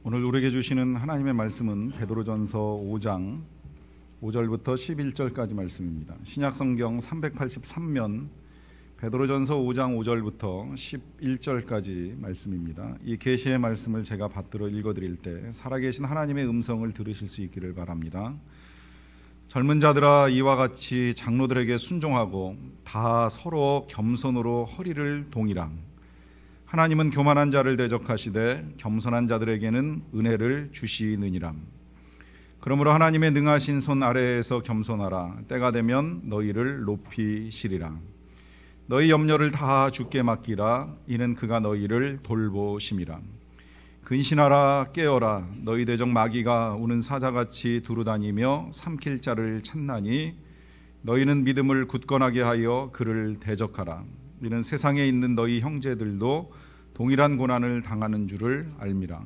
오늘 우리에게 주시는 하나님의 말씀은 베드로전서 5장 5절부터 11절까지 말씀입니다. 신약성경 383면 베드로전서 5장 5절부터 11절까지 말씀입니다. 이 계시의 말씀을 제가 받들어 읽어드릴 때 살아계신 하나님의 음성을 들으실 수 있기를 바랍니다. 젊은 자들아, 이와 같이 장로들에게 순종하고 다 서로 겸손으로 허리를 동이라. 하나님은 교만한 자를 대적하시되 겸손한 자들에게는 은혜를 주시느니라. 그러므로 하나님의 능하신 손 아래에서 겸손하라. 때가 되면 너희를 높이시리라. 너희 염려를 다 주께 맡기라. 이는 그가 너희를 돌보심이라. 근신하라, 깨어라. 너희 대적 마귀가 우는 사자같이 두루다니며 삼킬 자를 찾나니 너희는 믿음을 굳건하게 하여 그를 대적하라. 이는 세상에 있는 너희 형제들도 동일한 고난을 당하는 줄을 알미라.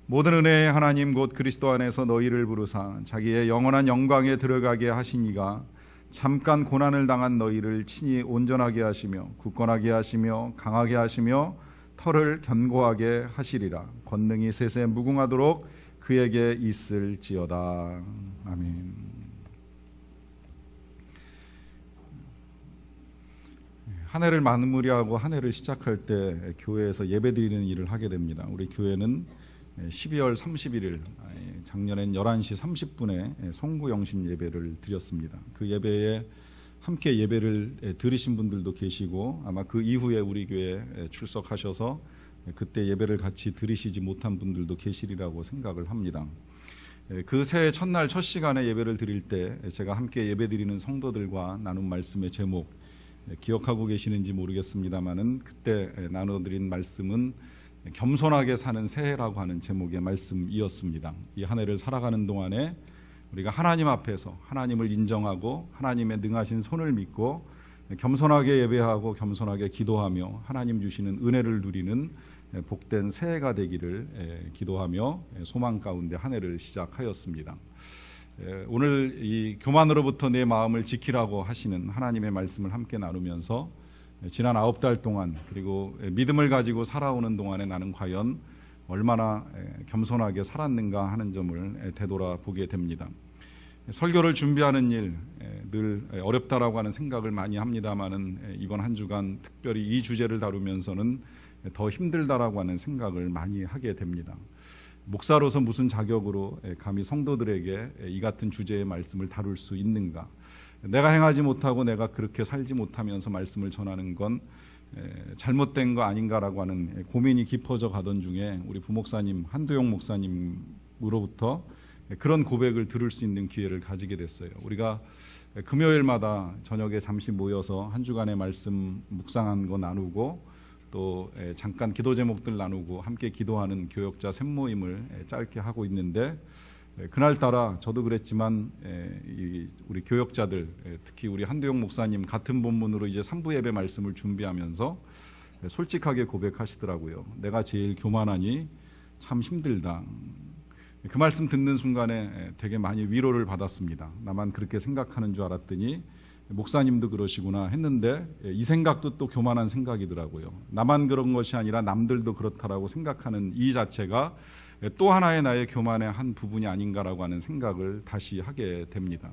모든 은혜의 하나님 곧 그리스도 안에서 너희를 부르사 자기의 영원한 영광에 들어가게 하시니가 잠깐 고난을 당한 너희를 친히 온전하게 하시며 굳건하게 하시며 강하게 하시며 털을 견고하게 하시리라. 권능이 세세 무궁하도록 그에게 있을지어다. 아멘. 한 해를 마무리하고 한 해를 시작할 때 교회에서 예배드리는 일을 하게 됩니다. 우리 교회는 12월 31일 작년엔 11시 30분에 송구영신 예배를 드렸습니다. 그 예배에 함께 예배를 들으신 분들도 계시고 아마 그 이후에 우리 교회에 출석하셔서 그때 예배를 같이 들으시지 못한 분들도 계시리라고 생각을 합니다. 그 새해 첫날 첫 시간에 예배를 드릴 때 제가 함께 예배드리는 성도들과 나눈 말씀의 제목 기억하고 계시는지 모르겠습니다만은 그때 나눠드린 말씀은 겸손하게 사는 새해라고 하는 제목의 말씀이었습니다. 이 한 해를 살아가는 동안에 우리가 하나님 앞에서 하나님을 인정하고 하나님의 능하신 손을 믿고 겸손하게 예배하고 겸손하게 기도하며 하나님 주시는 은혜를 누리는 복된 새해가 되기를 기도하며 소망 가운데 한 해를 시작하였습니다. 오늘 이 교만으로부터 내 마음을 지키라고 하시는 하나님의 말씀을 함께 나누면서 지난 9달 동안 그리고 믿음을 가지고 살아오는 동안에 나는 과연 얼마나 겸손하게 살았는가 하는 점을 되돌아보게 됩니다. 설교를 준비하는 일 늘 어렵다라고 하는 생각을 많이 합니다만은 이번 한 주간 특별히 이 주제를 다루면서는 더 힘들다라고 하는 생각을 많이 하게 됩니다. 목사로서 무슨 자격으로 감히 성도들에게 이 같은 주제의 말씀을 다룰 수 있는가? 내가 행하지 못하고 내가 그렇게 살지 못하면서 말씀을 전하는 건 잘못된 거 아닌가라고 하는 고민이 깊어져 가던 중에 우리 부목사님 한두용 목사님으로부터 그런 고백을 들을 수 있는 기회를 가지게 됐어요. 우리가 금요일마다 저녁에 잠시 모여서 한 주간의 말씀 묵상한 거 나누고 또 잠깐 기도 제목들 나누고 함께 기도하는 교역자 샘모임을 짧게 하고 있는데 그날따라 저도 그랬지만 우리 교역자들 특히 우리 한두용 목사님 같은 본문으로 이제 3부 예배 말씀을 준비하면서 솔직하게 고백하시더라고요. 내가 제일 교만하니 참 힘들다. 그 말씀 듣는 순간에 되게 많이 위로를 받았습니다. 나만 그렇게 생각하는 줄 알았더니 목사님도 그러시구나 했는데 이 생각도 또 교만한 생각이더라고요. 나만 그런 것이 아니라 남들도 그렇다라고 생각하는 이 자체가 또 하나의 나의 교만의 한 부분이 아닌가라고 하는 생각을 다시 하게 됩니다.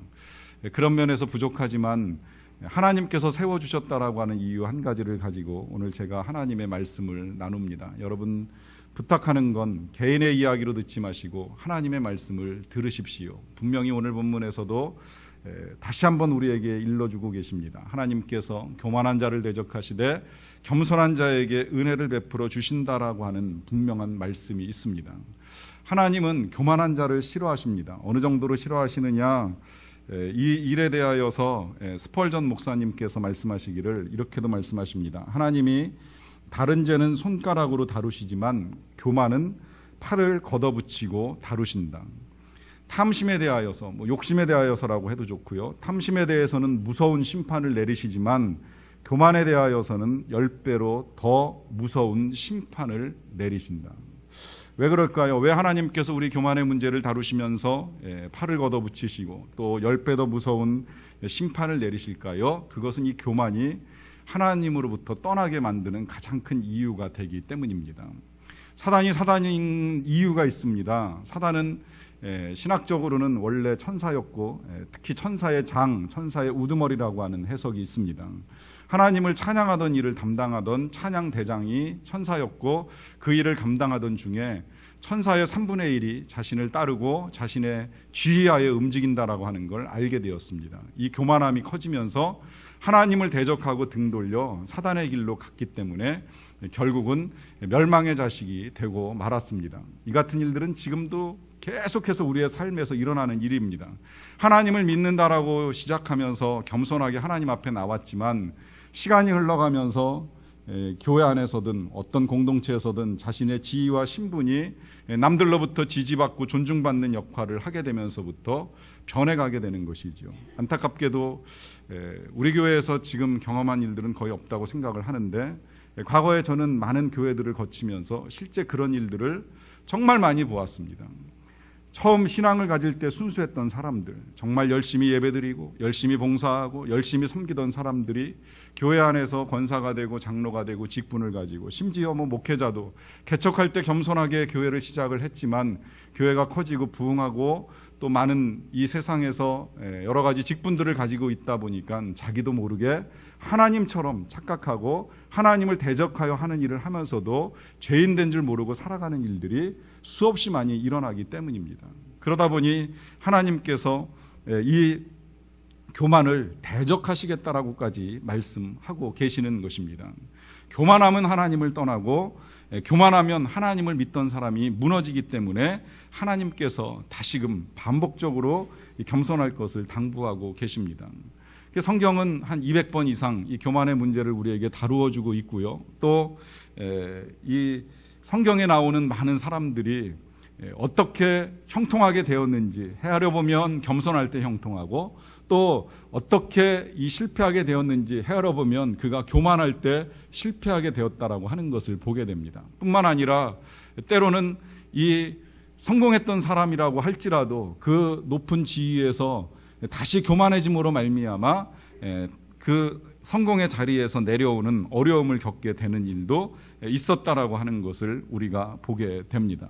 그런 면에서 부족하지만 하나님께서 세워주셨다라고 하는 이유 한 가지를 가지고 오늘 제가 하나님의 말씀을 나눕니다. 여러분 부탁하는 건 개인의 이야기로 듣지 마시고 하나님의 말씀을 들으십시오. 분명히 오늘 본문에서도 다시 한번 우리에게 일러주고 계십니다. 하나님께서 교만한 자를 대적하시되 겸손한 자에게 은혜를 베풀어 주신다라고 하는 분명한 말씀이 있습니다. 하나님은 교만한 자를 싫어하십니다. 어느 정도로 싫어하시느냐? 이 일에 대하여서 스펄전 목사님께서 말씀하시기를 이렇게도 말씀하십니다. 하나님이 다른 죄는 손가락으로 다루시지만 교만은 팔을 걷어붙이고 다루신다. 탐심에 대하여서 욕심에 대하여서라고 해도 좋고요. 탐심에 대해서는 무서운 심판을 내리시지만 교만에 대하여서는 10배로 더 무서운 심판을 내리신다. 왜 그럴까요? 왜 하나님께서 우리 교만의 문제를 다루시면서 팔을 걷어붙이시고 또 10배 더 무서운 심판을 내리실까요? 그것은 이 교만이 하나님으로부터 떠나게 만드는 가장 큰 이유가 되기 때문입니다. 사단이 사단인 이유가 있습니다. 사단은 신학적으로는 원래 천사였고 특히 천사의 장, 천사의 우두머리라고 하는 해석이 있습니다. 하나님을 찬양하던 일을 담당하던 찬양 대장이 천사였고 그 일을 감당하던 중에 천사의 3분의 1이 자신을 따르고 자신의 지휘하에 움직인다라고 하는 걸 알게 되었습니다. 이 교만함이 커지면서 하나님을 대적하고 등 돌려 사단의 길로 갔기 때문에 결국은 멸망의 자식이 되고 말았습니다. 이 같은 일들은 지금도 계속해서 우리의 삶에서 일어나는 일입니다. 하나님을 믿는다라고 시작하면서 겸손하게 하나님 앞에 나왔지만 시간이 흘러가면서 교회 안에서든 어떤 공동체에서든 자신의 지위와 신분이 남들로부터 지지받고 존중받는 역할을 하게 되면서부터 변해가게 되는 것이죠. 안타깝게도 우리 교회에서 지금 경험한 일들은 거의 없다고 생각을 하는데 과거에 저는 많은 교회들을 거치면서 실제 그런 일들을 정말 많이 보았습니다. 처음 신앙을 가질 때 순수했던 사람들, 정말 열심히 예배드리고 열심히 봉사하고 열심히 섬기던 사람들이 교회 안에서 권사가 되고 장로가 되고 직분을 가지고 심지어 목회자도 개척할 때 겸손하게 교회를 시작을 했지만 교회가 커지고 부흥하고 또 많은 이 세상에서 여러 가지 직분들을 가지고 있다 보니까 자기도 모르게 하나님처럼 착각하고 하나님을 대적하여 하는 일을 하면서도 죄인 된 줄 모르고 살아가는 일들이 수없이 많이 일어나기 때문입니다. 그러다 보니 하나님께서 이 교만을 대적하시겠다라고까지 말씀하고 계시는 것입니다. 교만하면 하나님을 떠나고 교만하면 하나님을 믿던 사람이 무너지기 때문에 하나님께서 다시금 반복적으로 겸손할 것을 당부하고 계십니다. 성경은 한 200번 이상 이 교만의 문제를 우리에게 다루어 주고 있고요. 또 이 성경에 나오는 많은 사람들이 어떻게 형통하게 되었는지 헤아려 보면 겸손할 때 형통하고 또 어떻게 이 실패하게 되었는지 헤아려 보면 그가 교만할 때 실패하게 되었다라고 하는 것을 보게 됩니다. 뿐만 아니라 때로는 이 성공했던 사람이라고 할지라도 그 높은 지위에서 다시 교만해짐으로 말미암아 그 성공의 자리에서 내려오는 어려움을 겪게 되는 일도 있었다라고 하는 것을 우리가 보게 됩니다.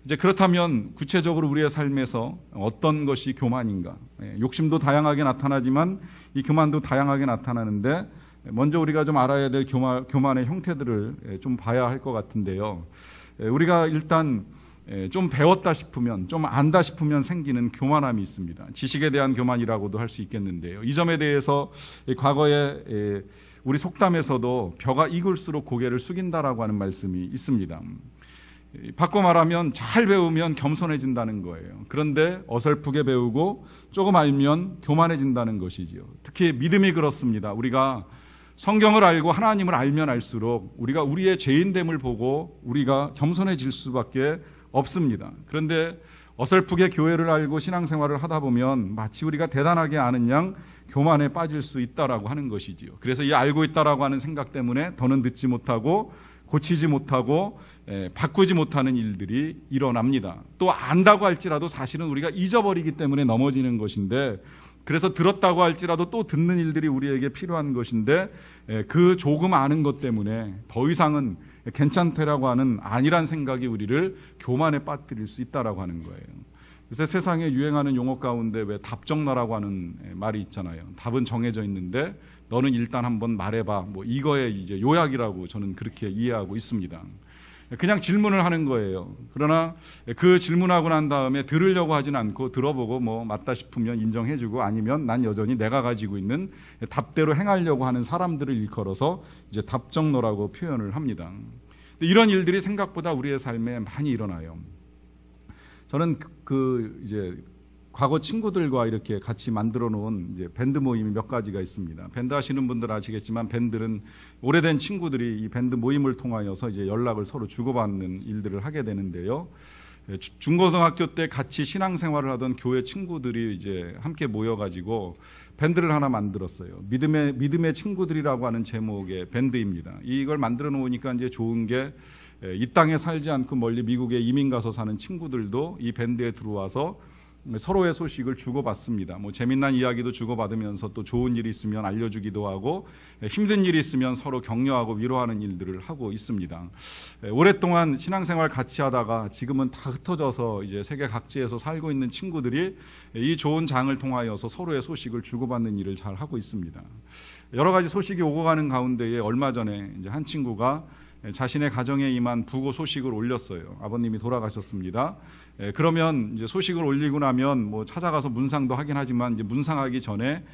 이제 그렇다면 구체적으로 우리의 삶에서 어떤 것이 교만인가? 욕심도 다양하게 나타나지만 이 교만도 다양하게 나타나는데 먼저 우리가 좀 알아야 될 교만의 형태들을 좀 봐야 할 것 같은데요. 우리가 일단 좀 배웠다 싶으면 좀 안다 싶으면 생기는 교만함이 있습니다. 지식에 대한 교만이라고도 할 수 있겠는데요. 이 점에 대해서 과거에 우리 속담에서도 벼가 익을수록 고개를 숙인다라고 하는 말씀이 있습니다. 바꿔 말하면 잘 배우면 겸손해진다는 거예요. 그런데 어설프게 배우고 조금 알면 교만해진다는 것이지요. 특히 믿음이 그렇습니다. 우리가 성경을 알고 하나님을 알면 알수록 우리가 우리의 죄인됨을 보고 우리가 겸손해질 수밖에 없습니다. 그런데 어설프게 교회를 알고 신앙생활을 하다 보면 마치 우리가 대단하게 아는 양 교만에 빠질 수 있다라고 하는 것이지요. 그래서 이 알고 있다라고 하는 생각 때문에 더는 듣지 못하고 고치지 못하고 바꾸지 못하는 일들이 일어납니다. 또 안다고 할지라도 사실은 우리가 잊어버리기 때문에 넘어지는 것인데 그래서 들었다고 할지라도 또 듣는 일들이 우리에게 필요한 것인데 그 조금 아는 것 때문에 더 이상은 괜찮다라고 하는 아니란 생각이 우리를 교만에 빠뜨릴 수 있다라고 하는 거예요. 요새 세상에 유행하는 용어 가운데 왜 답정너라고 하는 말이 있잖아요. 답은 정해져 있는데 너는 일단 한번 말해봐. 이거의 이제 요약이라고 저는 그렇게 이해하고 있습니다. 그냥 질문을 하는 거예요. 그러나 그 질문하고 난 다음에 들으려고 하진 않고 들어보고 맞다 싶으면 인정해주고 아니면 난 여전히 내가 가지고 있는 답대로 행하려고 하는 사람들을 일컬어서 이제 답정너라고 표현을 합니다. 이런 일들이 생각보다 우리의 삶에 많이 일어나요. 저는 이제 과거 친구들과 이렇게 같이 만들어 놓은 이제 밴드 모임이 몇 가지가 있습니다. 밴드 하시는 분들 아시겠지만 밴드는 오래된 친구들이 이 밴드 모임을 통하여서 이제 연락을 서로 주고받는 일들을 하게 되는데요. 중고등학교 때 같이 신앙생활을 하던 교회 친구들이 이제 함께 모여가지고 밴드를 하나 만들었어요. 믿음의 친구들이라고 하는 제목의 밴드입니다. 이걸 만들어 놓으니까 이제 좋은 게 이 땅에 살지 않고 멀리 미국에 이민 가서 사는 친구들도 이 밴드에 들어와서 서로의 소식을 주고받습니다. 재미난 이야기도 주고받으면서 또 좋은 일이 있으면 알려주기도 하고 힘든 일이 있으면 서로 격려하고 위로하는 일들을 하고 있습니다. 오랫동안 신앙생활 같이 하다가 지금은 다 흩어져서 이제 세계 각지에서 살고 있는 친구들이 이 좋은 장을 통하여서 서로의 소식을 주고받는 일을 잘 하고 있습니다. 여러 가지 소식이 오고 가는 가운데에 얼마 전에 이제 한 친구가 자신의 가정에 임한 부고 소식을 올렸어요. 아버님이 돌아가셨습니다. 그러면 이제 소식을 올리고 나면 찾아가서 문상도 하긴 하지만 이제 문상하기 전에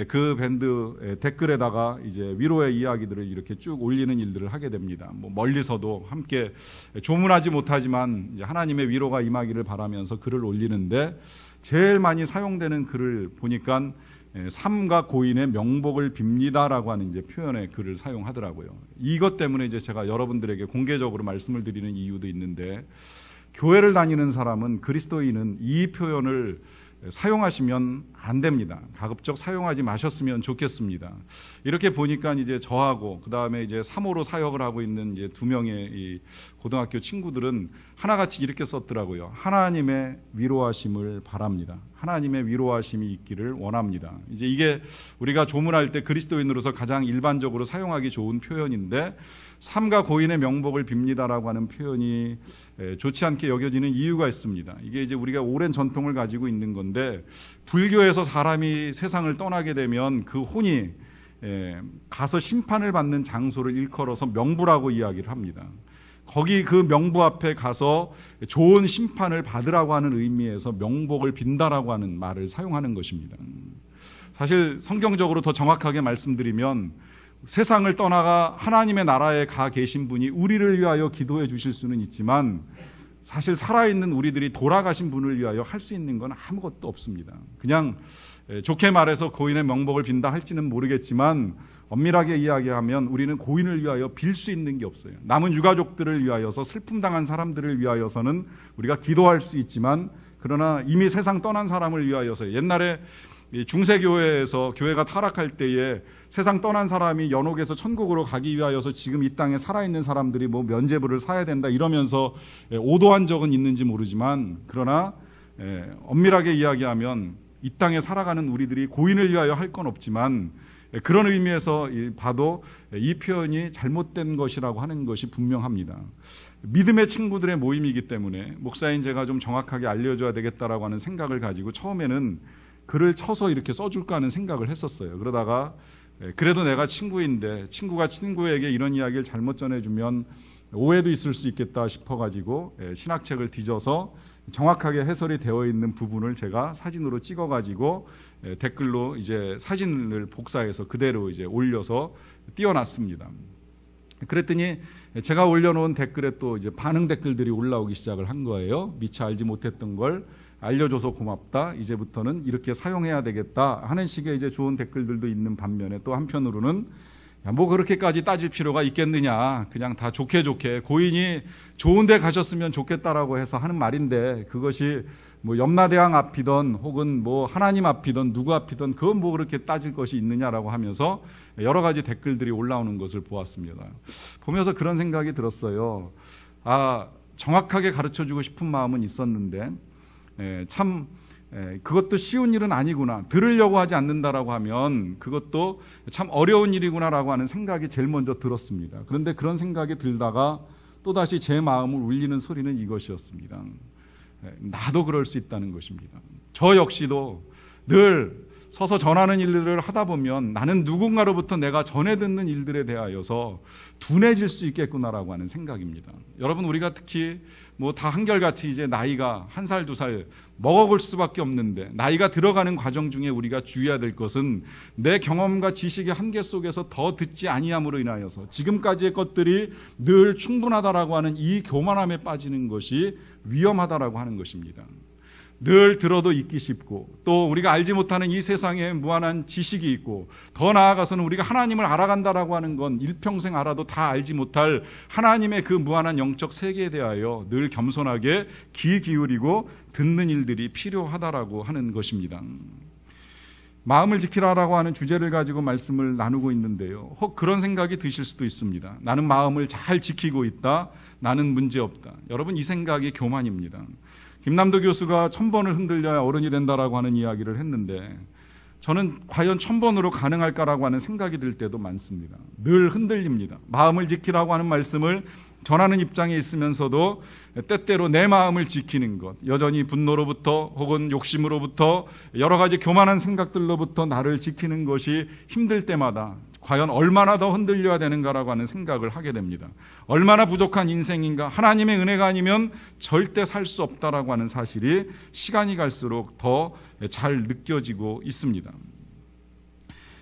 그 밴드 댓글에다가 이제 위로의 이야기들을 이렇게 쭉 올리는 일들을 하게 됩니다. 멀리서도 함께 조문하지 못하지만 이제 하나님의 위로가 임하기를 바라면서 글을 올리는데 제일 많이 사용되는 글을 보니까 삼가 고인의 명복을 빕니다라고 하는 이제 표현의 글을 사용하더라고요. 이것 때문에 이제 제가 여러분들에게 공개적으로 말씀을 드리는 이유도 있는데, 교회를 다니는 사람은, 그리스도인은 이 표현을 사용하시면 안 됩니다. 가급적 사용하지 마셨으면 좋겠습니다. 이렇게 보니까 이제 저하고 그다음에 이제 3호로 사역을 하고 있는 이제 2명의 이 고등학교 친구들은 하나같이 이렇게 썼더라고요. 하나님의 위로하심을 바랍니다. 하나님의 위로하심이 있기를 원합니다. 이제 이게 우리가 조문할 때 그리스도인으로서 가장 일반적으로 사용하기 좋은 표현인데, 삼가 고인의 명복을 빕니다라고 하는 표현이 좋지 않게 여겨지는 이유가 있습니다. 이게 이제 우리가 오랜 전통을 가지고 있는 건데, 불교에서 사람이 세상을 떠나게 되면 그 혼이 가서 심판을 받는 장소를 일컬어서 명부라고 이야기를 합니다. 거기 그 명부 앞에 가서 좋은 심판을 받으라고 하는 의미에서 명복을 빈다라고 하는 말을 사용하는 것입니다. 사실 성경적으로 더 정확하게 말씀드리면, 세상을 떠나가 하나님의 나라에 가 계신 분이 우리를 위하여 기도해 주실 수는 있지만, 사실 살아있는 우리들이 돌아가신 분을 위하여 할 수 있는 건 아무것도 없습니다. 그냥 좋게 말해서 고인의 명복을 빈다 할지는 모르겠지만, 엄밀하게 이야기하면 우리는 고인을 위하여 빌 수 있는 게 없어요. 남은 유가족들을 위하여서, 슬픔 당한 사람들을 위하여서는 우리가 기도할 수 있지만, 그러나 이미 세상 떠난 사람을 위하여서, 옛날에 중세교회에서 교회가 타락할 때에 세상 떠난 사람이 연옥에서 천국으로 가기 위하여서 지금 이 땅에 살아있는 사람들이 면죄부를 사야 된다 이러면서 오도한 적은 있는지 모르지만, 그러나 엄밀하게 이야기하면 이 땅에 살아가는 우리들이 고인을 위하여 할 건 없지만, 그런 의미에서 봐도 이 표현이 잘못된 것이라고 하는 것이 분명합니다. 믿음의 친구들의 모임이기 때문에 목사인 제가 좀 정확하게 알려줘야 되겠다라고 하는 생각을 가지고 처음에는 글을 쳐서 이렇게 써줄까 하는 생각을 했었어요. 그러다가 그래도 내가 친구인데 친구가 친구에게 이런 이야기를 잘못 전해주면 오해도 있을 수 있겠다 싶어가지고 신학책을 뒤져서 정확하게 해설이 되어 있는 부분을 제가 사진으로 찍어가지고 댓글로 이제 사진을 복사해서 그대로 이제 올려서 띄워놨습니다. 그랬더니 제가 올려놓은 댓글에 또 이제 반응 댓글들이 올라오기 시작을 한 거예요. 미처 알지 못했던 걸 알려줘서 고맙다. 이제부터는 이렇게 사용해야 되겠다 하는 식의 이제 좋은 댓글들도 있는 반면에, 또 한편으로는 그렇게까지 따질 필요가 있겠느냐, 그냥 다 좋게 고인이 좋은 데 가셨으면 좋겠다라고 해서 하는 말인데, 그것이 염라대왕 앞이던 혹은 하나님 앞이던 누구 앞이던 그건 그렇게 따질 것이 있느냐라고 하면서 여러 가지 댓글들이 올라오는 것을 보았습니다. 보면서 그런 생각이 들었어요. 정확하게 가르쳐주고 싶은 마음은 있었는데 참 그것도 쉬운 일은 아니구나, 들으려고 하지 않는다라고 하면 그것도 참 어려운 일이구나라고 하는 생각이 제일 먼저 들었습니다. 그런데 그런 생각이 들다가 또다시 제 마음을 울리는 소리는 이것이었습니다. 나도 그럴 수 있다는 것입니다. 저 역시도 늘 서서 전하는 일들을 하다 보면 나는 누군가로부터 내가 전해 듣는 일들에 대하여서 둔해질 수 있겠구나라고 하는 생각입니다. 여러분, 우리가 특히 다 한결같이 이제 나이가 1살, 2살 먹어볼 수밖에 없는데, 나이가 들어가는 과정 중에 우리가 주의해야 될 것은 내 경험과 지식의 한계 속에서 더 듣지 아니함으로 인하여서 지금까지의 것들이 늘 충분하다라고 하는 이 교만함에 빠지는 것이 위험하다라고 하는 것입니다. 늘 들어도 잊기 쉽고, 또 우리가 알지 못하는 이 세상에 무한한 지식이 있고, 더 나아가서는 우리가 하나님을 알아간다라고 하는 건 일평생 알아도 다 알지 못할 하나님의 그 무한한 영적 세계에 대하여 늘 겸손하게 귀 기울이고 듣는 일들이 필요하다라고 하는 것입니다. 마음을 지키라라고 하는 주제를 가지고 말씀을 나누고 있는데요. 혹 그런 생각이 드실 수도 있습니다. 나는 마음을 잘 지키고 있다. 나는 문제없다. 여러분, 이 생각이 교만입니다. 김남도 교수가 1000번을 흔들려야 어른이 된다라고 하는 이야기를 했는데 저는 과연 1000번으로 가능할까라고 하는 생각이 들 때도 많습니다. 늘 흔들립니다. 마음을 지키라고 하는 말씀을 전하는 입장에 있으면서도 때때로 내 마음을 지키는 것, 여전히 분노로부터 혹은 욕심으로부터 여러 가지 교만한 생각들로부터 나를 지키는 것이 힘들 때마다 과연 얼마나 더 흔들려야 되는가라고 하는 생각을 하게 됩니다. 얼마나 부족한 인생인가. 하나님의 은혜가 아니면 절대 살 수 없다라고 하는 사실이 시간이 갈수록 더 잘 느껴지고 있습니다.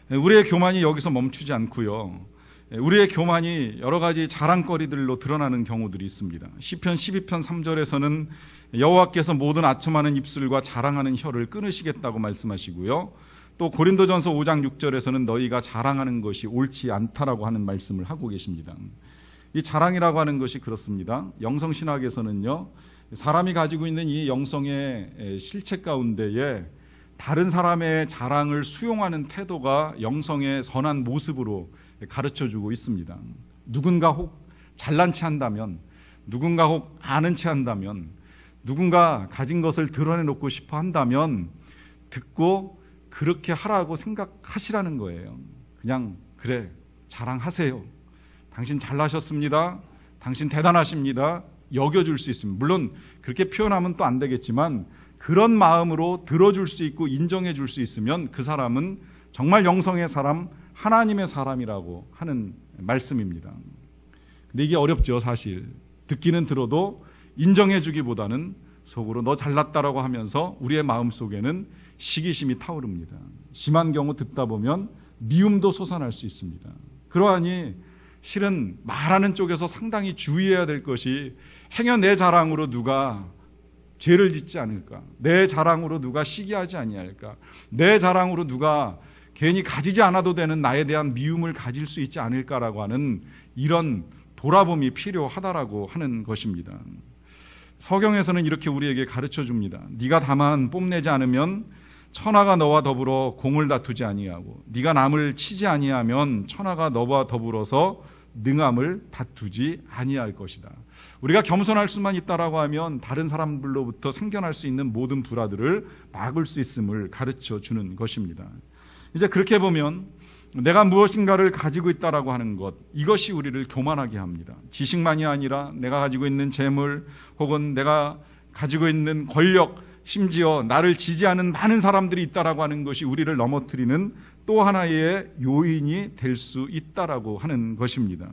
우리의 교만이 여기서 멈추지 않고요. 우리의 교만이 여러 가지 자랑거리들로 드러나는 경우들이 있습니다. 시편 12편 3절에서는 여호와께서 모든 아첨하는 입술과 자랑하는 혀를 끊으시겠다고 말씀하시고요. 또 고린도전서 5장 6절에서는 너희가 자랑하는 것이 옳지 않다라고 하는 말씀을 하고 계십니다. 이 자랑이라고 하는 것이 그렇습니다. 영성신학에서는요, 사람이 가지고 있는 이 영성의 실체 가운데에 다른 사람의 자랑을 수용하는 태도가 영성의 선한 모습으로 가르쳐주고 있습니다. 누군가 혹 잘난 체 한다면, 누군가 혹 아는 체 한다면, 누군가 가진 것을 드러내놓고 싶어 한다면 듣고 그렇게 하라고 생각하시라는 거예요. 그냥 그래, 자랑하세요. 당신 잘나셨습니다. 당신 대단하십니다. 여겨줄 수 있습니다. 물론 그렇게 표현하면 또 안 되겠지만 그런 마음으로 들어줄 수 있고 인정해 줄 수 있으면 그 사람은 정말 영성의 사람, 하나님의 사람이라고 하는 말씀입니다. 근데 이게 어렵죠, 사실. 듣기는 들어도 인정해 주기보다는 속으로 너 잘났다라고 하면서 우리의 마음속에는 시기심이 타오릅니다. 심한 경우 듣다 보면 미움도 솟아날 수 있습니다. 그러하니 실은 말하는 쪽에서 상당히 주의해야 될 것이 행여 내 자랑으로 누가 죄를 짓지 않을까? 내 자랑으로 누가 시기하지 아니할까? 내 자랑으로 누가 괜히 가지지 않아도 되는 나에 대한 미움을 가질 수 있지 않을까라고 하는 이런 돌아봄이 필요하다라고 하는 것입니다. 서경에서는 이렇게 우리에게 가르쳐 줍니다. 네가 다만 뽐내지 않으면 천하가 너와 더불어 공을 다투지 아니하고 네가 남을 치지 아니하면 천하가 너와 더불어서 능함을 다투지 아니할 것이다. 우리가 겸손할 수만 있다라고 하면 다른 사람들로부터 생겨날 수 있는 모든 불화들을 막을 수 있음을 가르쳐 주는 것입니다. 이제 그렇게 보면 내가 무엇인가를 가지고 있다라고 하는 것, 이것이 우리를 교만하게 합니다. 지식만이 아니라 내가 가지고 있는 재물 혹은 내가 가지고 있는 권력, 심지어 나를 지지하는 많은 사람들이 있다라고 하는 것이 우리를 넘어뜨리는 또 하나의 요인이 될 수 있다라고 하는 것입니다.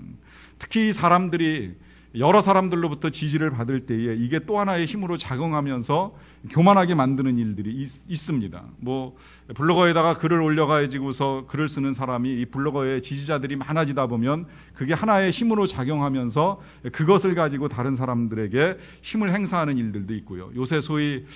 특히 이 사람들이 여러 사람들로부터 지지를 받을 때에 이게 또 하나의 힘으로 작용하면서 교만하게 만드는 일들이 있습니다. 블로거에다가 글을 올려가지고서 글을 쓰는 사람이 이 블로거의 지지자들이 많아지다 보면 그게 하나의 힘으로 작용하면서 그것을 가지고 다른 사람들에게 힘을 행사하는 일들도 있고요. 요새 소위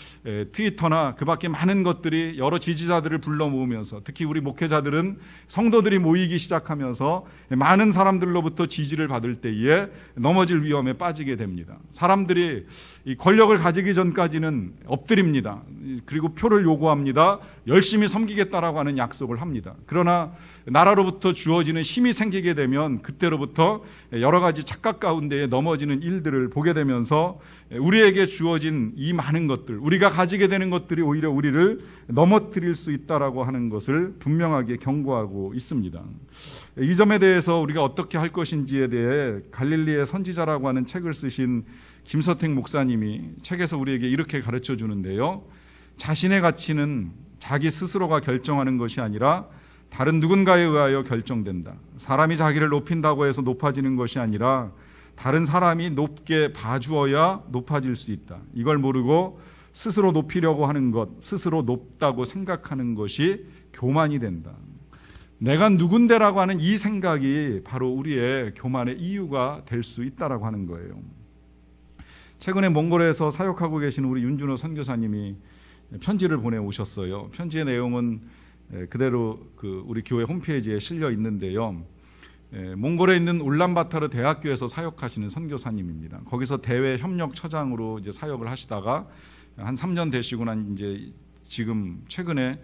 트위터나 그 밖에 많은 것들이 여러 지지자들을 불러 모으면서 특히 우리 목회자들은 성도들이 모이기 시작하면서 많은 사람들로부터 지지를 받을 때에 넘어질 위험에 빠지게 됩니다. 사람들이 이 권력을 가지기 전까지는 엎드립니다. 그리고 표를 요구합니다. 열심히 섬기겠다라고 하는 약속을 합니다. 그러나 나라로부터 주어지는 힘이 생기게 되면 그때로부터 여러 가지 착각 가운데에 넘어지는 일들을 보게 되면서 우리에게 주어진 이 많은 것들, 우리가 가지게 되는 것들이 오히려 우리를 넘어뜨릴 수 있다라고 하는 것을 분명하게 경고하고 있습니다. 이 점에 대해서 우리가 어떻게 할 것인지에 대해 갈릴리의 선지자라고 하는 책을 쓰신 김서택 목사님이 책에서 우리에게 이렇게 가르쳐 주는데요. 자신의 가치는 자기 스스로가 결정하는 것이 아니라 다른 누군가에 의하여 결정된다. 사람이 자기를 높인다고 해서 높아지는 것이 아니라 다른 사람이 높게 봐주어야 높아질 수 있다. 이걸 모르고 스스로 높이려고 하는 것, 스스로 높다고 생각하는 것이 교만이 된다. 내가 누군데라고 하는 이 생각이 바로 우리의 교만의 이유가 될 수 있다라고 하는 거예요. 최근에 몽골에서 사역하고 계신 우리 윤준호 선교사님이 편지를 보내오셨어요. 편지의 내용은 그대로 우리 교회 홈페이지에 실려 있는데요. 몽골에 있는 울란바타르 대학교에서 사역하시는 선교사님입니다. 거기서 대외 협력처장으로 이제 사역을 하시다가 한 3년 되시고 난 이제 지금 최근에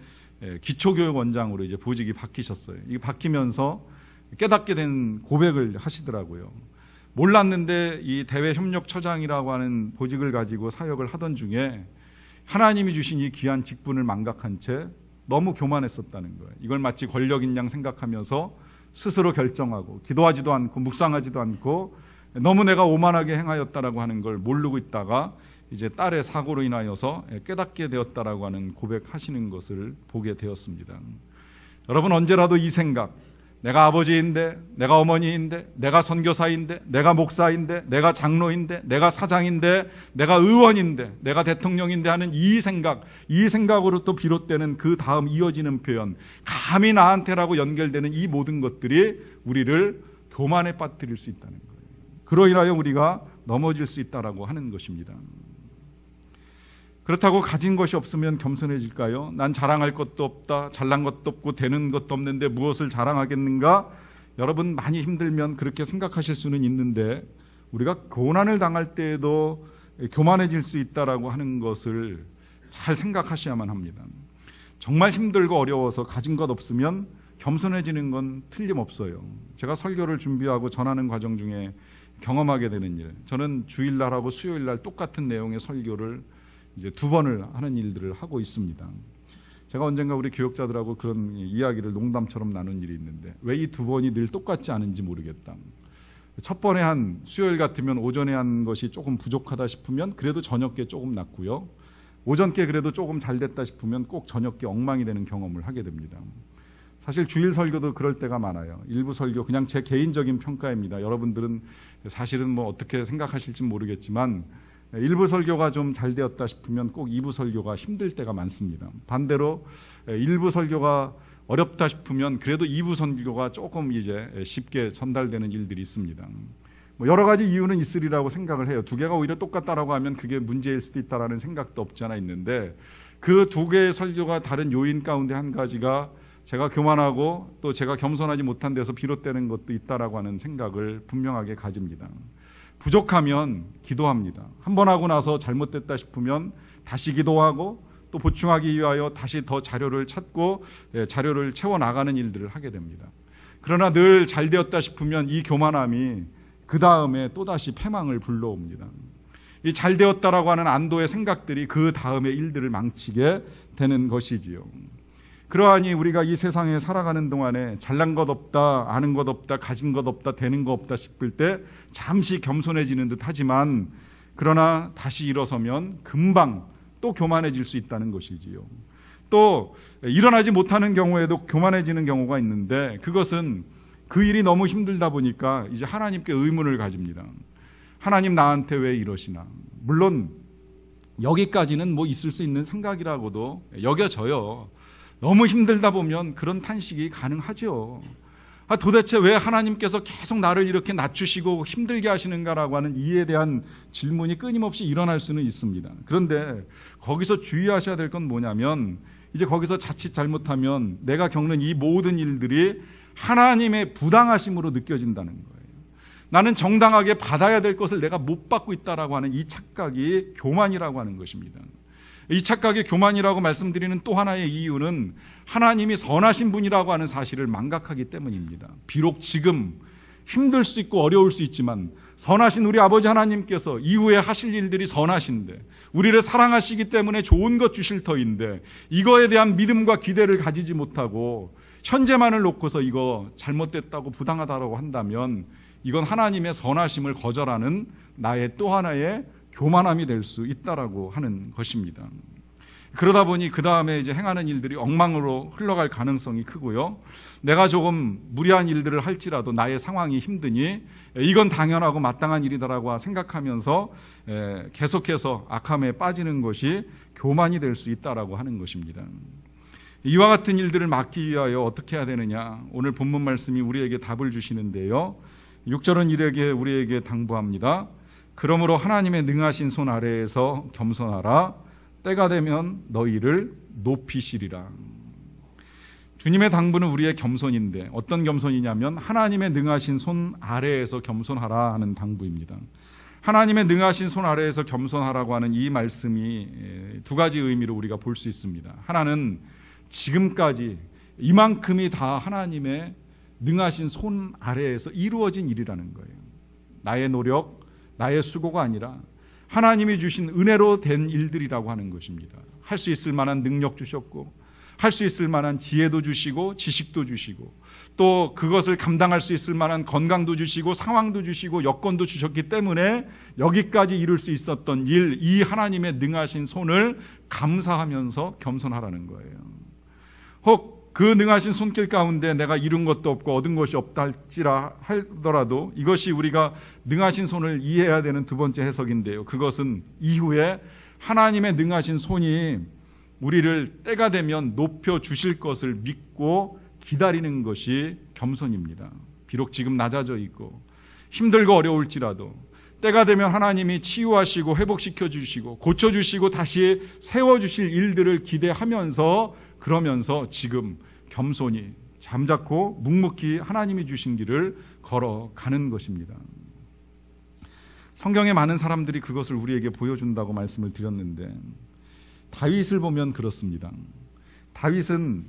기초교육원장으로 이제 보직이 바뀌셨어요. 이게 바뀌면서 깨닫게 된 고백을 하시더라고요. 몰랐는데 이 대외협력처장이라고 하는 보직을 가지고 사역을 하던 중에 하나님이 주신 이 귀한 직분을 망각한 채 너무 교만했었다는 거예요. 이걸 마치 권력인 양 생각하면서 스스로 결정하고 기도하지도 않고 묵상하지도 않고 너무 내가 오만하게 행하였다라고 하는 걸 모르고 있다가 이제 딸의 사고로 인하여서 깨닫게 되었다라고 하는 고백하시는 것을 보게 되었습니다. 여러분, 언제라도 이 생각, 내가 아버지인데, 내가 어머니인데, 내가 선교사인데, 내가 목사인데, 내가 장로인데, 내가 사장인데, 내가 의원인데, 내가 대통령인데 하는 이 생각으로 또 비롯되는 그 다음 이어지는 표현, 감히 나한테라고 연결되는 이 모든 것들이 우리를 교만에 빠뜨릴 수 있다는 거예요. 그로 인하여 우리가 넘어질 수 있다라고 하는 것입니다. 그렇다고 가진 것이 없으면 겸손해질까요? 난 자랑할 것도 없다, 잘난 것도 없고 되는 것도 없는데 무엇을 자랑하겠는가? 여러분, 많이 힘들면 그렇게 생각하실 수는 있는데 우리가 고난을 당할 때에도 교만해질 수 있다라고 하는 것을 잘 생각하셔야만 합니다. 정말 힘들고 어려워서 가진 것 없으면 겸손해지는 건 틀림없어요. 제가 설교를 준비하고 전하는 과정 중에 경험하게 되는 일, 저는 주일날하고 수요일날 똑같은 내용의 설교를 이제 2번을 하는 일들을 하고 있습니다. 제가 언젠가 우리 교역자들하고 그런 이야기를 농담처럼 나눈 일이 있는데 왜 이 2번이 늘 똑같지 않은지 모르겠다. 첫 번에 한 수요일 같으면 오전에 한 것이 조금 부족하다 싶으면 그래도 저녁께 조금 낫고요. 오전께 그래도 조금 잘 됐다 싶으면 꼭 저녁께 엉망이 되는 경험을 하게 됩니다. 사실 주일 설교도 그럴 때가 많아요. 일부 설교, 그냥 제 개인적인 평가입니다. 여러분들은 사실은 뭐 어떻게 생각하실지 모르겠지만 일부 설교가 좀 잘 되었다 싶으면 꼭 2부 설교가 힘들 때가 많습니다. 반대로 일부 설교가 어렵다 싶으면 그래도 2부 설교가 조금 이제 쉽게 전달되는 일들이 있습니다. 뭐 여러 가지 이유는 있으리라고 생각을 해요. 2개가 오히려 똑같다라고 하면 그게 문제일 수도 있다라는 생각도 없지 않아 있는데 그 2개의 설교가 다른 요인 가운데 한 가지가 제가 교만하고 또 제가 겸손하지 못한 데서 비롯되는 것도 있다라고 하는 생각을 분명하게 가집니다. 부족하면 기도합니다. 한 번 하고 나서 잘못됐다 싶으면 다시 기도하고 또 보충하기 위하여 다시 더 자료를 찾고 자료를 채워나가는 일들을 하게 됩니다. 그러나 늘 잘되었다 싶으면 이 교만함이 그 다음에 또다시 패망을 불러옵니다. 이 잘되었다라고 하는 안도의 생각들이 그 다음의 일들을 망치게 되는 것이지요. 그러하니 우리가 이 세상에 살아가는 동안에 잘난 것 없다, 아는 것 없다, 가진 것 없다, 되는 것 없다 싶을 때 잠시 겸손해지는 듯 하지만 그러나 다시 일어서면 금방 또 교만해질 수 있다는 것이지요. 또 일어나지 못하는 경우에도 교만해지는 경우가 있는데 그것은 그 일이 너무 힘들다 보니까 이제 하나님께 의문을 가집니다. 하나님 나한테 왜 이러시나? 물론 여기까지는 뭐 있을 수 있는 생각이라고도 여겨져요. 너무 힘들다 보면 그런 탄식이 가능하죠. 도대체 왜 하나님께서 계속 나를 이렇게 낮추시고 힘들게 하시는가라고 하는 이에 대한 질문이 끊임없이 일어날 수는 있습니다. 그런데 거기서 주의하셔야 될 건 뭐냐면 이제 거기서 자칫 잘못하면 내가 겪는 이 모든 일들이 하나님의 부당하심으로 느껴진다는 거예요. 나는 정당하게 받아야 될 것을 내가 못 받고 있다라고 하는 이 착각이 교만이라고 하는 것입니다. 이 착각이 교만이라고 말씀드리는 또 하나의 이유는 하나님이 선하신 분이라고 하는 사실을 망각하기 때문입니다. 비록 지금 힘들 수 있고 어려울 수 있지만 선하신 우리 아버지 하나님께서 이후에 하실 일들이 선하신데 우리를 사랑하시기 때문에 좋은 것 주실 터인데 이거에 대한 믿음과 기대를 가지지 못하고 현재만을 놓고서 이거 잘못됐다고 부당하다고 한다면 이건 하나님의 선하심을 거절하는 나의 또 하나의 교만함이 될 수 있다라고 하는 것입니다. 그러다 보니 그 다음에 이제 행하는 일들이 엉망으로 흘러갈 가능성이 크고요. 내가 조금 무리한 일들을 할지라도 나의 상황이 힘드니 이건 당연하고 마땅한 일이다라고 생각하면서 계속해서 악함에 빠지는 것이 교만이 될 수 있다라고 하는 것입니다. 이와 같은 일들을 막기 위하여 어떻게 해야 되느냐? 오늘 본문 말씀이 우리에게 답을 주시는데요. 6절은 이렇게 우리에게 당부합니다. 그러므로 하나님의 능하신 손 아래에서 겸손하라. 때가 되면 너희를 높이시리라. 주님의 당부는 우리의 겸손인데 어떤 겸손이냐면 하나님의 능하신 손 아래에서 겸손하라 하는 당부입니다. 하나님의 능하신 손 아래에서 겸손하라고 하는 이 말씀이 2가지 의미로 우리가 볼 수 있습니다. 하나는 지금까지 이만큼이 다 하나님의 능하신 손 아래에서 이루어진 일이라는 거예요. 나의 노력, 나의 수고가 아니라 하나님이 주신 은혜로 된 일들이라고 하는 것입니다. 할 수 있을 만한 능력 주셨고, 할 수 있을 만한 지혜도 주시고, 지식도 주시고, 또 그것을 감당할 수 있을 만한 건강도 주시고, 상황도 주시고, 여건도 주셨기 때문에 여기까지 이룰 수 있었던 일, 이 하나님의 능하신 손을 감사하면서 겸손하라는 거예요. 혹 그 능하신 손길 가운데 내가 이룬 것도 없고 얻은 것이 없다 할지라 하더라도 이것이 우리가 능하신 손을 이해해야 되는 두 번째 해석인데요. 그것은 이후에 하나님의 능하신 손이 우리를 때가 되면 높여주실 것을 믿고 기다리는 것이 겸손입니다. 비록 지금 낮아져 있고 힘들고 어려울지라도 때가 되면 하나님이 치유하시고 회복시켜 주시고 고쳐주시고 다시 세워주실 일들을 기대하면서 그러면서 지금 겸손히 잠자코 묵묵히 하나님이 주신 길을 걸어가는 것입니다. 성경에 많은 사람들이 그것을 우리에게 보여준다고 말씀을 드렸는데 다윗을 보면 그렇습니다. 다윗은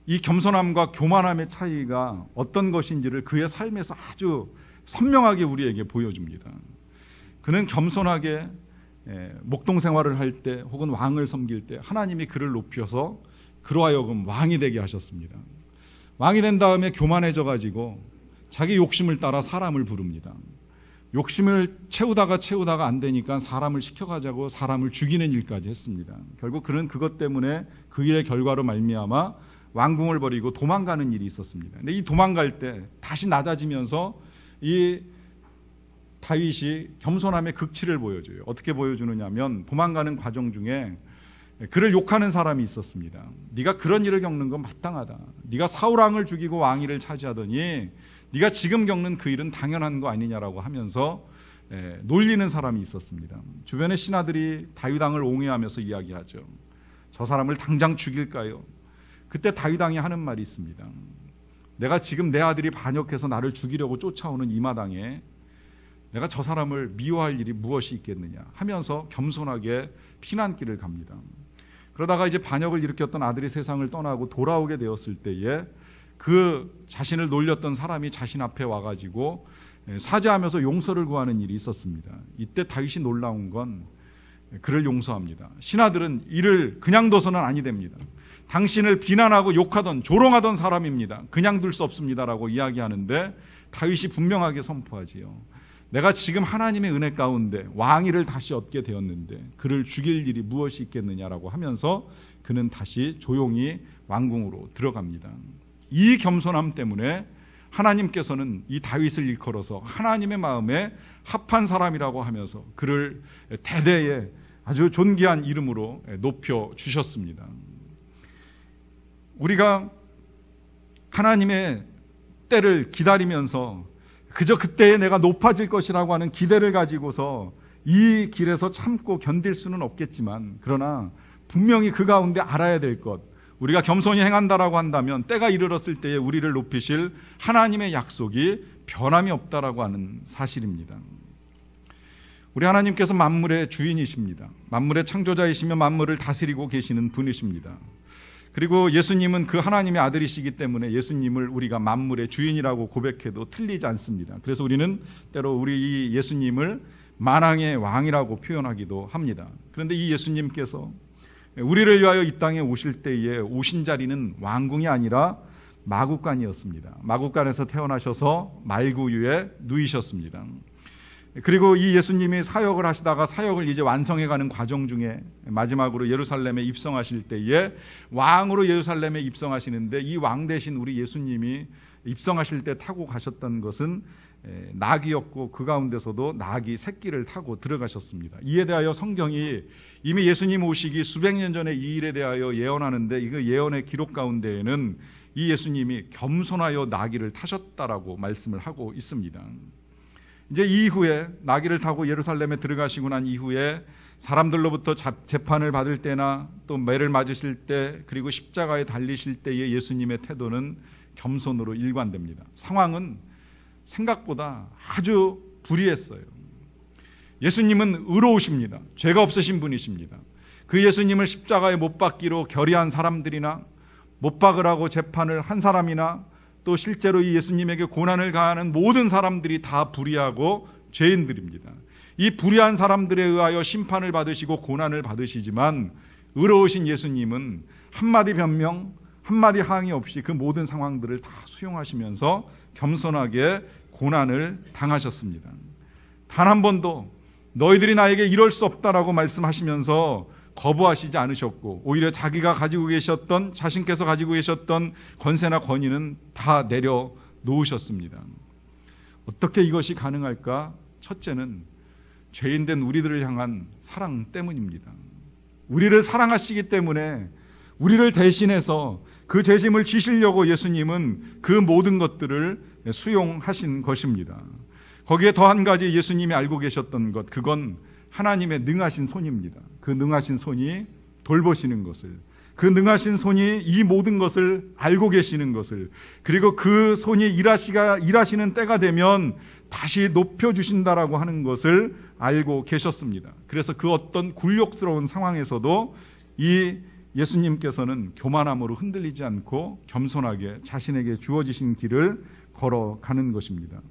이 겸손함과 교만함의 차이가 어떤 것인지를 그의 삶에서 아주 선명하게 우리에게 보여줍니다. 그는 겸손하게 목동 생활을 할 때 혹은 왕을 섬길 때 하나님이 그를 높여서 그로 하여금 왕이 되게 하셨습니다. 왕이 된 다음에 교만해져 가지고 자기 욕심을 따라 사람을 부릅니다. 욕심을 채우다가 안 되니까 사람을 시켜가자고 사람을 죽이는 일까지 했습니다. 결국 그는 그것 때문에 그 일의 결과로 말미암아 왕궁을 버리고 도망가는 일이 있었습니다. 근데 이 도망갈 때 다시 낮아지면서 이 다윗이 겸손함의 극치를 보여줘요. 어떻게 보여주느냐 하면 도망가는 과정 중에 그를 욕하는 사람이 있었습니다. 네가 그런 일을 겪는 건 마땅하다. 네가 사울왕을 죽이고 왕위를 차지하더니 네가 지금 겪는 그 일은 당연한 거 아니냐라고 하면서 놀리는 사람이 있었습니다. 주변의 신하들이 다윗 왕을 옹호하면서 이야기하죠. 저 사람을 당장 죽일까요? 그때 다윗 왕이 하는 말이 있습니다. 내가 지금 내 아들이 반역해서 나를 죽이려고 쫓아오는 이 마당에 내가 저 사람을 미워할 일이 무엇이 있겠느냐 하면서 겸손하게 피난길을 갑니다. 그러다가 이제 반역을 일으켰던 아들이 세상을 떠나고 돌아오게 되었을 때에 그 자신을 놀렸던 사람이 자신 앞에 와가지고 사죄하면서 용서를 구하는 일이 있었습니다. 이때 다윗이 놀라운 건 그를 용서합니다. 신하들은 이를 그냥 둬서는 아니 됩니다. 당신을 비난하고 욕하던 조롱하던 사람입니다. 그냥 둘 수 없습니다라고 이야기하는데 다윗이 분명하게 선포하지요. 내가 지금 하나님의 은혜 가운데 왕위를 다시 얻게 되었는데 그를 죽일 일이 무엇이 있겠느냐라고 하면서 그는 다시 조용히 왕궁으로 들어갑니다. 이 겸손함 때문에 하나님께서는 이 다윗을 일컬어서 하나님의 마음에 합한 사람이라고 하면서 그를 대대의 아주 존귀한 이름으로 높여주셨습니다. 우리가 하나님의 때를 기다리면서 그저 그때에 내가 높아질 것이라고 하는 기대를 가지고서 이 길에서 참고 견딜 수는 없겠지만 그러나 분명히 그 가운데 알아야 될 것, 우리가 겸손히 행한다라고 한다면 때가 이르렀을 때에 우리를 높이실 하나님의 약속이 변함이 없다라고 하는 사실입니다. 우리 하나님께서 만물의 주인이십니다. 만물의 창조자이시며 만물을 다스리고 계시는 분이십니다. 그리고 예수님은 그 하나님의 아들이시기 때문에 예수님을 우리가 만물의 주인이라고 고백해도 틀리지 않습니다. 그래서 우리는 때로 우리 이 예수님을 만왕의 왕이라고 표현하기도 합니다. 그런데 이 예수님께서 우리를 위하여 이 땅에 오실 때에 오신 자리는 왕궁이 아니라 마구간이었습니다. 마구간에서 태어나셔서 말구유에 누이셨습니다. 그리고 이 예수님이 사역을 하시다가 사역을 이제 완성해가는 과정 중에 마지막으로 예루살렘에 입성하실 때에 왕으로 예루살렘에 입성하시는데 이 왕 대신 우리 예수님이 입성하실 때 타고 가셨던 것은 낙이었고 그 가운데서도 낙이 새끼를 타고 들어가셨습니다. 이에 대하여 성경이 이미 예수님 오시기 수백 년 전에 이 일에 대하여 예언하는데 이 예언의 기록 가운데에는 이 예수님이 겸손하여 나귀를 타셨다라고 말씀을 하고 있습니다. 이제 이후에 나귀를 타고 예루살렘에 들어가시고 난 이후에 사람들로부터 재판을 받을 때나 또 매를 맞으실 때 그리고 십자가에 달리실 때의 예수님의 태도는 겸손으로 일관됩니다. 상황은 생각보다 아주 불의했어요. 예수님은 의로우십니다. 죄가 없으신 분이십니다. 그 예수님을 십자가에 못 박기로 결의한 사람들이나 못 박으라고 재판을 한 사람이나 또 실제로 이 예수님에게 고난을 가하는 모든 사람들이 다 불의하고 죄인들입니다. 이 불의한 사람들에 의하여 심판을 받으시고 고난을 받으시지만 의로우신 예수님은 한마디 변명, 한마디 항의 없이 그 모든 상황들을 다 수용하시면서 겸손하게 고난을 당하셨습니다. 단 한 번도 너희들이 나에게 이럴 수 없다라고 말씀하시면서 거부하시지 않으셨고, 오히려 자기가 가지고 계셨던, 자신께서 가지고 계셨던 권세나 권위는 다 내려놓으셨습니다. 어떻게 이것이 가능할까? 첫째는 죄인된 우리들을 향한 사랑 때문입니다. 우리를 사랑하시기 때문에 우리를 대신해서 그 죄짐을 지시려고 예수님은 그 모든 것들을 수용하신 것입니다. 거기에 더 한 가지 예수님이 알고 계셨던 것, 그건 하나님의 능하신 손입니다. 그 능하신 손이 돌보시는 것을, 그 능하신 손이 이 모든 것을 알고 계시는 것을, 그리고 그 손이 일하시는 때가 되면 다시 높여주신다라고 하는 것을 알고 계셨습니다. 그래서 그 어떤 굴욕스러운 상황에서도 이 예수님께서는 교만함으로 흔들리지 않고 겸손하게 자신에게 주어지신 길을 걸어가는 것입니다.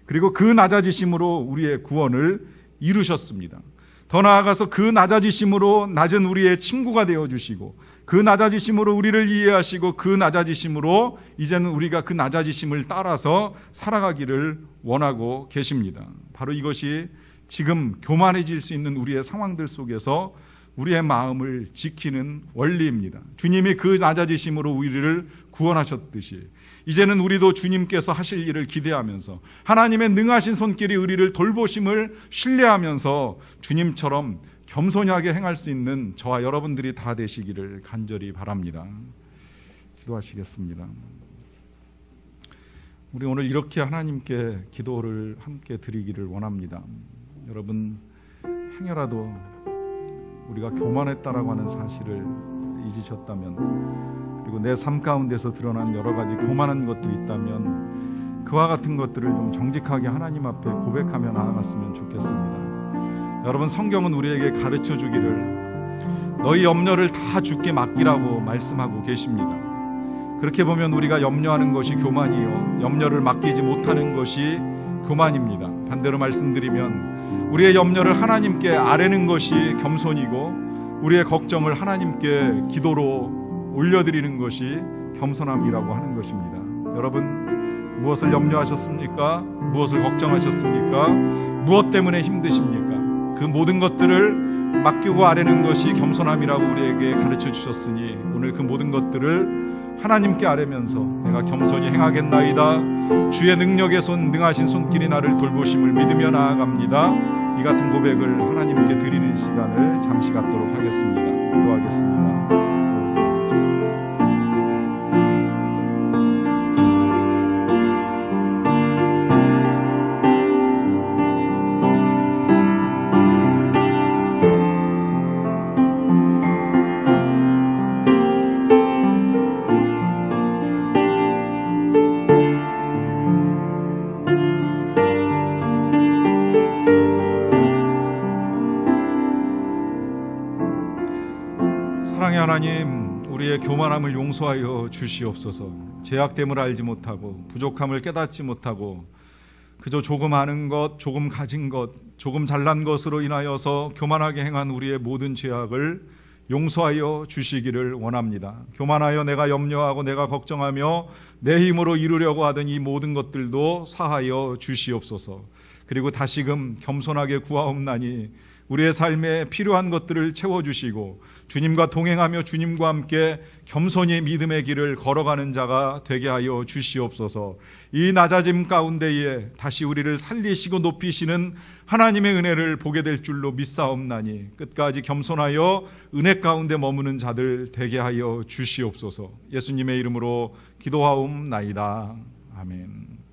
그리고 그 낮아지심으로 우리의 구원을 이루셨습니다. 더 나아가서 그 낮아지심으로 낮은 우리의 친구가 되어주시고, 그 낮아지심으로 우리를 이해하시고, 그 낮아지심으로 이제는 우리가 그 낮아지심을 따라서 살아가기를 원하고 계십니다. 바로 이것이 지금 교만해질 수 있는 우리의 상황들 속에서 우리의 마음을 지키는 원리입니다. 주님이 그 낮아지심으로 우리를 구원하셨듯이 이제는 우리도 주님께서 하실 일을 기대하면서 하나님의 능하신 손길이 우리를 돌보심을 신뢰하면서 주님처럼 겸손하게 행할 수 있는 저와 여러분들이 다 되시기를 간절히 바랍니다. 기도하시겠습니다. 우리 오늘 이렇게 하나님께 기도를 함께 드리기를 원합니다. 여러분, 행여라도 우리가 교만했다라고 하는 사실을 잊으셨다면, 그리고 내 삶 가운데서 드러난 여러 가지 교만한 것들이 있다면 그와 같은 것들을 좀 정직하게 하나님 앞에 고백하며 나아갔으면 좋겠습니다. 여러분, 성경은 우리에게 가르쳐 주기를 너희 염려를 다 주께 맡기라고 말씀하고 계십니다. 그렇게 보면 우리가 염려하는 것이 교만이요, 염려를 맡기지 못하는 것이 교만입니다. 반대로 말씀드리면 우리의 염려를 하나님께 아뢰는 것이 겸손이고, 우리의 걱정을 하나님께 기도로 올려드리는 것이 겸손함이라고 하는 것입니다. 여러분, 무엇을 염려하셨습니까? 무엇을 걱정하셨습니까? 무엇 때문에 힘드십니까? 그 모든 것들을 맡기고 아뢰는 것이 겸손함이라고 우리에게 가르쳐 주셨으니, 오늘 그 모든 것들을 하나님께 아뢰면서 내가 겸손히 행하겠나이다, 주의 능력의 손, 능하신 손길이 나를 돌보심을 믿으며 나아갑니다. 이 같은 고백을 하나님께 드리는 시간을 잠시 갖도록 하겠습니다. 기도하겠습니다. 사랑의 하나님, 우리의 교만함을 용서하여 주시옵소서. 죄악됨을 알지 못하고 부족함을 깨닫지 못하고 그저 조금 아는 것, 조금 가진 것, 조금 잘난 것으로 인하여서 교만하게 행한 우리의 모든 죄악을 용서하여 주시기를 원합니다. 교만하여 내가 염려하고 내가 걱정하며 내 힘으로 이루려고 하던 이 모든 것들도 사하여 주시옵소서. 그리고 다시금 겸손하게 구하옵나니 우리의 삶에 필요한 것들을 채워주시고 주님과 동행하며 주님과 함께 겸손히 믿음의 길을 걸어가는 자가 되게 하여 주시옵소서. 이 낮아짐 가운데에 다시 우리를 살리시고 높이시는 하나님의 은혜를 보게 될 줄로 믿사옵나니 끝까지 겸손하여 은혜 가운데 머무는 자들 되게 하여 주시옵소서. 예수님의 이름으로 기도하옵나이다. 아멘.